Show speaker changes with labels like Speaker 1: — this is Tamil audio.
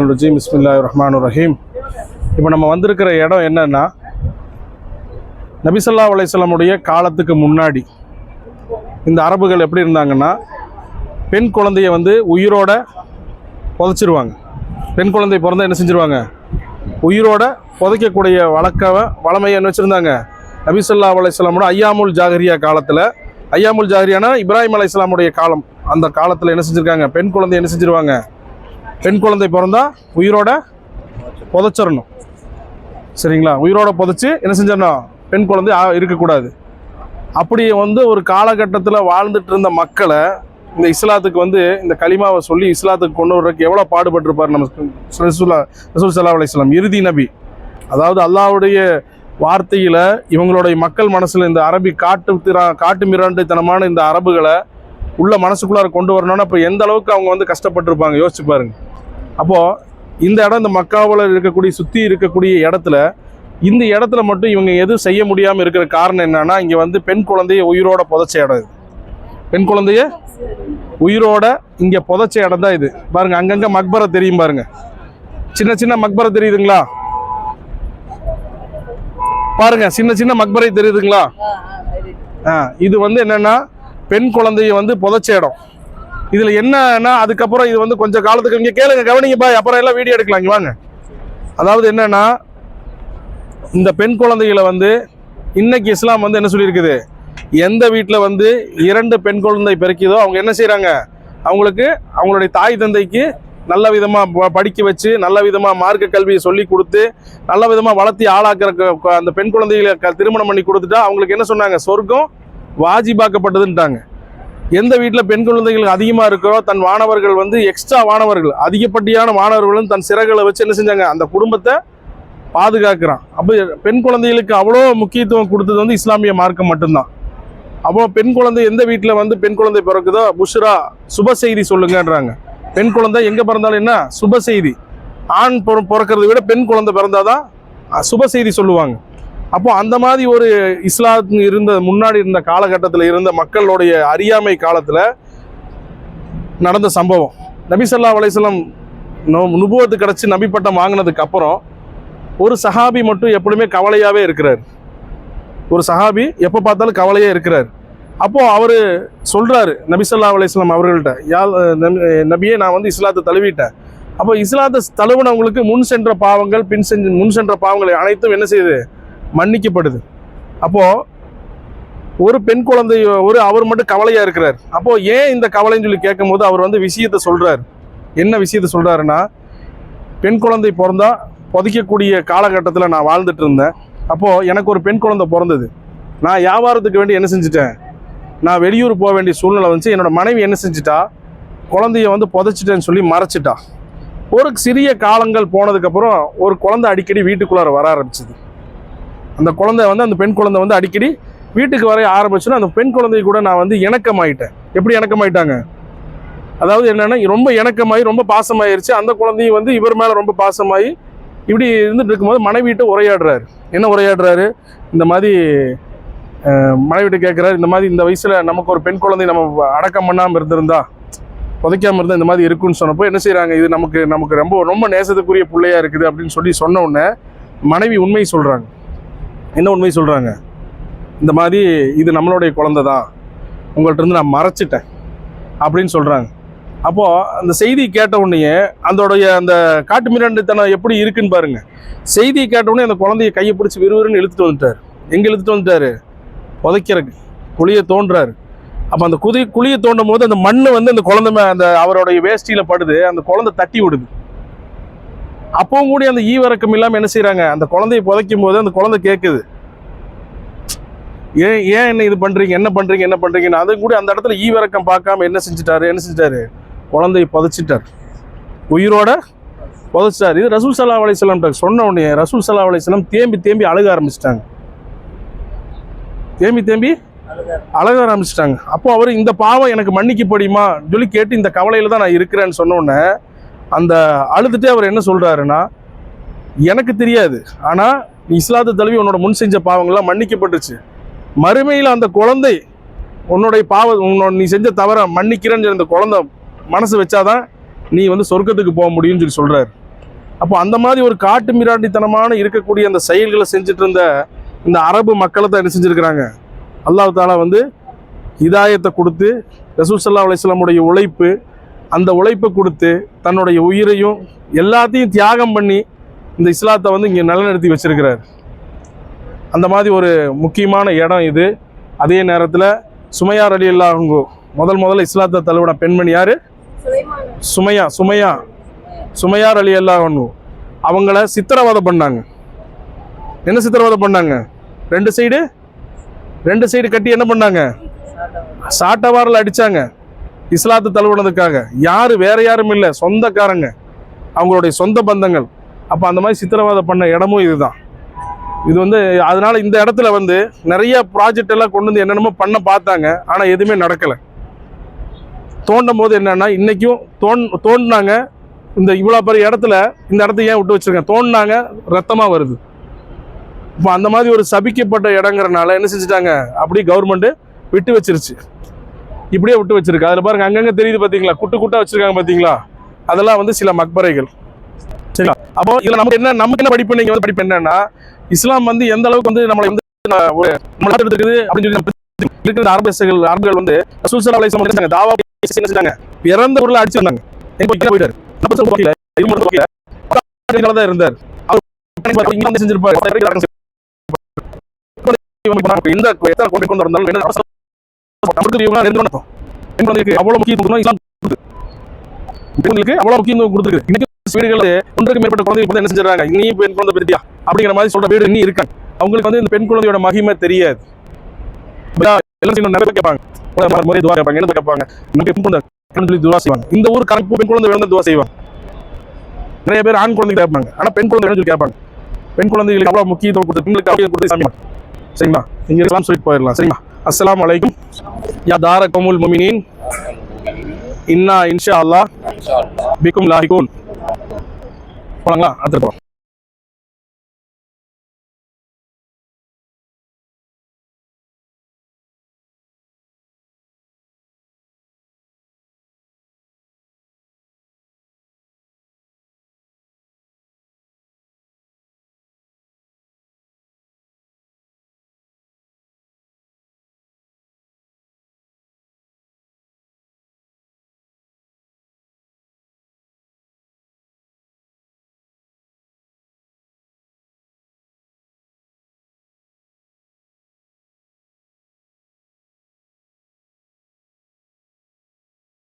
Speaker 1: பிஸ்மில்லாஹிர் ரஹ்மானிர் ரஹீம். இப்போ நம்ம வந்திருக்கிற இடம் என்னன்னா, நபி ஸல்லல்லாஹு அலைஹி வஸல்லமுடைய காலத்துக்கு முன்னாடி இந்த அரபுகள் எப்படி இருந்தாங்கன்னா, பெண் குழந்தைய உயிரோட புதைச்சிருவாங்க. பெண் குழந்தை பிறந்தா என்ன செஞ்சிருவாங்க, உயிரோட புதைக்கக்கூடிய வளமையை என்ன வச்சுருந்தாங்க. நபி ஸல்லல்லாஹு அலைஹி வஸல்லமோட ஐயாமுல் ஜாஹிரியா காலத்தில், ஐயாமுல் ஜாஹிரியானா இப்ராஹிம் அலைஹிஸ்ஸலாமுடைய காலம், அந்த காலத்தில் என்ன செஞ்சுருக்காங்க, பெண் குழந்தை என்ன செஞ்சிருவாங்க, பெண் குழந்தை பிறந்தா உயிரோட புதைச்சிடணும். சரிங்களா, உயிரோட புதைச்சி என்ன செஞ்சிடணும், பெண் குழந்தை இருக்கக்கூடாது. அப்படி ஒரு காலகட்டத்தில் வாழ்ந்துட்டு இருந்த மக்களை இந்த இஸ்லாத்துக்கு இந்த கலிமாவை சொல்லி இஸ்லாத்துக்கு கொண்டு வர்றதுக்கு எவ்வளோ பாடுபட்டிருப்பார் நம்ம ரசூல் ஸல்லல்லாஹு அலைஹி வஸல்லம், இறுதி நபி. அதாவது அல்லாஹ்வுடைய வார்த்தையில் இவங்களுடைய மக்கள் மனசில் இந்த அரபி காட்டு மிராண்டித்தனமான இந்த அரபுகளை உள்ள மனசுக்குள்ளார கொண்டு வரணும்னா இப்போ எந்த அளவுக்கு அவங்க கஷ்டப்பட்டிருப்பாங்க யோசிச்சு பாருங்க. அப்போது இந்த இடம், இந்த மக்காவில் இருக்கக்கூடிய சுற்றி இருக்கக்கூடிய இடத்துல, இந்த இடத்துல மட்டும் இவங்க எதுவும் செய்ய முடியாமல் இருக்கிற காரணம் என்னன்னா, இங்கே பெண் குழந்தைய உயிரோட புதைச்ச இடம் இது. பெண் குழந்தைய உயிரோட இங்கே புதைச்ச இடம் தான் இது. பாருங்க, அங்கங்கே மக்பரை தெரியும் பாருங்க, சின்ன சின்ன மக்பரை தெரியுதுங்களா பாருங்க, சின்ன சின்ன மக்பரை தெரியுதுங்களா. இது என்னன்னா பெண் குழந்தைய புதைச்ச இடம். இதுல என்னன்னா அதுக்கப்புறம் இது கொஞ்சம் காலத்துக்கு இங்க கேளுங்க, கவனிங்க பாய், அப்புறம் எல்லாம் வீடியோ எடுக்கலாம், இங்க வாங்க. அதாவது என்னன்னா, இந்த பெண் குழந்தைகளை இன்னைக்கு இஸ்லாம் என்ன சொல்லியிருக்குது, எந்த வீட்டில் 2 பெண் குழந்தை பிறக்குதோ அவங்க என்ன செய்யறாங்க, அவங்களுக்கு அவங்களுடைய தாய் தந்தைக்கு நல்ல விதமாக படிக்க வச்சு, நல்ல விதமாக மார்க்க கல்வியை சொல்லி கொடுத்து, நல்ல விதமாக வளர்த்தி ஆளாக்குற அந்த பெண் குழந்தைகளை திருமணம் பண்ணி கொடுத்துட்டா அவங்களுக்கு என்ன சொன்னாங்க, சொர்க்கம் வாஜிபாக்கப்பட்டதுன்ட்டாங்க. எந்த வீட்டில் பெண் குழந்தைகள் அதிகமாக இருக்கிறோ, தன் மாணவர்கள் எக்ஸ்ட்ரா மாணவர்கள், அதிகப்படியான மாணவர்களும் தன் சிறகுகளை வச்சு என்ன செஞ்சாங்க, அந்த குடும்பத்தை பாதுகாக்கிறான். அப்போ பெண் குழந்தைகளுக்கு அவ்வளோ முக்கியத்துவம் கொடுத்தது இஸ்லாமிய மார்க்கம் மட்டும்தான். அப்போ பெண் குழந்தை எந்த வீட்டில் பெண் குழந்தை பிறக்குதோ, புஷ்ரா, சுப செய்தி சொல்லுங்கன்றாங்க. பெண் குழந்தை எங்கே பிறந்தாலும் என்ன சுப செய்தி, ஆண் பிறக்கிறத விட பெண் குழந்தை பிறந்தாதான் சுப செய்தி சொல்லுவாங்க. அப்போ அந்த மாதிரி ஒரு இஸ்லாம் முன்னாடி இருந்த காலகட்டத்தில் இருந்த மக்களுடைய அறியாமை காலத்தில் நடந்த சம்பவம். நபி ஸல்லல்லாஹு அலைஹி வஸல்லம் நுபுவத்து கிடச்சி நபி பட்டம் வாங்கினதுக்கு அப்புறம் ஒரு சஹாபி மட்டும் எப்பொழுதுமே கவலையாகவே இருக்கிறார். ஒரு சஹாபி எப்போ பார்த்தாலும் கவலையே இருக்கிறார். அப்போது அவர் சொல்கிறாரு நபி ஸல்லல்லாஹு அலைஹி வஸல்லம் அவர்கள்ட்ட, நபியே, நான் இஸ்லாத்தை தழுவிட்டேன். அப்போ இஸ்லாத்தை தழுவினவங்களுக்கு முன் சென்ற பாவங்கள் அனைத்தும் என்ன செய்யுது, மன்னிக்கப்படுது. அப்போது ஒரு பெண் குழந்தை அவர் மட்டும் கவலையாக இருக்கிறார். அப்போது ஏன் இந்த கவலைன்னு சொல்லி கேட்கும் போது அவர் விஷயத்தை சொல்கிறார். என்ன விஷயத்தை சொல்கிறாருன்னா, பெண் குழந்தை பிறந்தா புதைக்கக்கூடிய காலகட்டத்தில் நான் வாழ்ந்துட்டு இருந்தேன். அப்போது எனக்கு ஒரு பெண் குழந்தை பிறந்தது. நான் வியாபாரத்துக்கு வேண்டி என்ன செஞ்சுட்டேன், நான் வெளியூர் போக வேண்டிய சூழ்நிலை என்னோடய மனைவி என்ன செஞ்சுட்டா, குழந்தைய புதைச்சிட்டேன்னு சொல்லி மறைச்சிட்டா. ஒரு சிறிய காலங்கள் போனதுக்கப்புறம் ஒரு குழந்தை அடிக்கடி வீட்டுக்குள்ளார வர ஆரம்பிச்சிது. அந்த குழந்தை அந்த பெண் குழந்தை அடிக்கடி வீட்டுக்கு வர ஆரம்பிச்சுன்னா அந்த பெண் குழந்தை கூட நான் இணக்கமாயிட்டேன். எப்படி இணக்கமாயிட்டாங்க, அதாவது என்னென்னா ரொம்ப இணக்கமாகி ரொம்ப பாசமாயிருச்சு. அந்த குழந்தையும் இவர் மேலே ரொம்ப பாசமாகி இப்படி இருந்துட்டு இருக்கும்போது மனைவிட்ட உரையாடுறாரு. என்ன உரையாடுறாரு, இந்த மாதிரி மனைவிட்ட கேட்குறாரு, இந்த மாதிரி இந்த வயசில் நமக்கு ஒரு பெண் குழந்தை நம்ம அடக்கம் பண்ணாமல் இருந்திருந்தா, புதைக்காமல் இருந்தால் இந்த மாதிரி இருக்குன்னு சொன்னப்போ என்ன செய்கிறாங்க, இது நமக்கு ரொம்ப ரொம்ப நேசத்துக்குரிய பிள்ளையாக இருக்குது அப்படின்னு சொன்ன உடனே மனைவி உண்மை சொல்கிறாங்க. என்ன உண்மை சொல்கிறாங்க, இந்த மாதிரி இது நம்மளுடைய குழந்தை தான், உங்கள்கிட்ட நான் மறைச்சிட்டேன் அப்படின்னு சொல்கிறாங்க. அப்போது அந்த செய்தி கேட்ட உடனே அந்த காட்டு மிராண்டித்தனம் எப்படி இருக்குன்னு பாருங்கள். செய்தியை கேட்ட உடனே அந்த குழந்தைய கையை பிடிச்சி விறுவிறுன்னு இழுத்துட்டு வந்துட்டார். எங்கே இழுத்துட்டு வந்துட்டார், புதைக்கிறக்கு குழியை தோன்றாரு. அப்போ அந்த குழியை தோண்டும் போது அந்த மண் அந்த குழந்தை அந்த அவருடைய வேஷ்டியில் படுது, அந்த குழந்தை தட்டி விடுது. அப்பவும் கூட அந்த ஈவிரக்கம் இல்லாமல் என்ன செய்கிறாங்க, அந்த குழந்தைய புதைக்கும் போது அந்த குழந்தை கேட்குது, ஏன் என்ன இது பண்ணுறீங்க, என்ன பண்ணுறீங்கன்னு. அது கூட அந்த இடத்துல ஈவிரக்கம் பார்க்காம என்ன செஞ்சிட்டாரு, குழந்தைய புதைச்சிட்டார், உயிரோட புதைச்சிட்டார். இது ரசூல் ஸல்லல்லாஹு அலைஹி வஸல்லம் சொன்ன உடனே ரசூல் ஸல்லல்லாஹு அலைஹி வஸல்லம் தேம்பி அழுக ஆரம்பிச்சிட்டாங்க. அழக ஆரம்பிச்சிட்டாங்க. அப்போ அவர் இந்த பாவம் எனக்கு மன்னிக்கப்படுமா சொல்லி கேட்டு இந்த கவலையில் தான் நான் இருக்கிறேன்னு சொன்ன உடனே அந்த அழுதுட்டே அவர் என்ன சொல்கிறாருன்னா, எனக்கு தெரியாது, ஆனால் நீ இஸ்லாத்தை தழுவி உன்னோட முன் செஞ்ச பாவங்கள்லாம் மன்னிக்கப்பட்டுச்சு. மறுமையில் அந்த குழந்தை உன்னுடைய நீ செஞ்ச தவற மன்னிக்கிறேன்னு அந்த குழந்தை மனசு வச்சாதான் நீ சொர்க்கத்துக்கு போக முடியும்னு சொல்லி சொல்கிறார். அப்போ அந்த மாதிரி ஒரு காட்டு மிராண்டித்தனமான இருக்கக்கூடிய அந்த செயல்களை செஞ்சுட்டு இருந்த இந்த அரபு மக்களை தான் என்ன செஞ்சுருக்கிறாங்க, அல்லாஹ் தாலா வந்து ஹிதாயத்தை கொடுத்து ரசூல் ஸல்லல்லாஹு அலைஹி வஸல்லமுடைய உழைப்பு, அந்த உழைப்பை கொடுத்து தன்னுடைய உயிரையும் எல்லாத்தையும் தியாகம் பண்ணி இந்த இஸ்லாத்தை வந்து இங்கே நிலைநிறுத்தி வச்சிருக்கிறார். அந்த மாதிரி ஒரு முக்கியமான இடம் இது. அதே நேரத்தில் சுமையா ரலியல்லாஹு அன்ஹு முதல்ல இஸ்லாத்தை தழுவின பெண்மணி யார்? சுமையா ரலியல்லாஹு அன்ஹு. அவங்கள சித்திரவதை பண்ணாங்க. என்ன சித்திரவதை பண்ணாங்க? ரெண்டு சைடு கட்டி என்ன பண்ணாங்க? சாட்டவாரில் அடிச்சாங்க இஸ்லாத்தை தழுவினதுக்காக. யாரு வேற யாரும் இல்லை, சொந்தக்காரங்க, அவங்களுடைய சொந்த பந்தங்கள். அப்போ அந்த மாதிரி சித்திரவதை பண்ண இடமும் இதுதான். இது வந்து அதனால இந்த இடத்துல வந்து நிறைய ப்ராஜெக்ட் எல்லாம் கொண்டு வந்து என்னென்னமோ பண்ண பார்த்தாங்க, ஆனால் எதுவுமே நடக்கலை. தோண்டும் போது என்னன்னா இன்னைக்கும் தோண்டினாங்க. இந்த இவ்வளோ பெரிய இடத்துல இந்த இடத்த ஏன் விட்டு வச்சிருக்கேன்? தோண்டினாங்க, ரத்தமாக வருது. இப்போ அந்த மாதிரி ஒரு சபிக்கப்பட்ட இடங்கிறனால என்ன செஞ்சுட்டாங்க, அப்படி கவர்மெண்ட்டு விட்டு வச்சிருச்சு. இப்படியே விட்டு வச்சிருக்கு. அதில் பாருங்க அங்கங்கே தெரியுது பார்த்தீங்களா, குட்டா வச்சிருக்காங்க பார்த்தீங்களா, அதெல்லாம் வந்து சில மக்பரைகள். சரிங்களா? அப்போ இதில் நமக்கு என்ன படிப்பு, நீங்கள் வந்து படிப்பு என்னன்னா, இஸ்லாம் வந்து எந்த அளவுக்கு வந்து நம்மளை வந்து இருக்குது அப்படின்னு சொல்லி இருக்கிற அரபுகள் வந்து ரசூல் ஸல்லல்லாஹு அலைஹி வஸல்லம் தாவா செஞ்சாங்க. இறந்த பொருளை அடிச்சு வந்தாங்க. போயிட்டாரு தான் இருந்தார். அவர் செஞ்சிருப்பாரு. இந்த எத்தனை கோடி கொண்டு வந்தாலும் அவ்வளவு முக்கியத்துவம் அவ்வளவு முக்கியத்துவம் கொடுத்துருக்கு. இன்னைக்கு வீடுகள் ஒன்றுக்கு மேற்பட்ட குழந்தைகள் என்ன செஞ்சாங்க, இன்னும் பெண் குழந்தை பெருத்தியா அப்படிங்கிற மாதிரி சொல்ற வீடு இன்னும் இருக்காங்க. அவங்களுக்கு வந்து இந்த பெண் குழந்தையோட மகிமை தெரியாது. நிறைய கேட்பாங்க, என்ன கேட்பாங்க, துவா செய்வாங்க. இந்த ஊர் கணக்கு பெண் குழந்தை வேணும் துவா செய்வாங்க. நிறைய பேர் ஆண் குழந்தை கேட்பாங்க, ஆனா பெண் குழந்தை வேணும் கேட்பாங்க. பெண் குழந்தைகளுக்கு அவ்வளவு முக்கியத்துவம் கொடுத்து பெண்களுக்கு கொடுத்து சாமி. சரிங்களா? இங்க எல்லாம் சொல்லிட்டு போயிடலாம். சரிங்களா? அஸ்ஸலாமு அலைக்கும் யா தார கௌமுல் முஃமினீன் இன்னா இன்ஷா அல்லாஹ் பிக்கும் லாஹிகூன். போலாங்களா? அடுத்து போலாம்.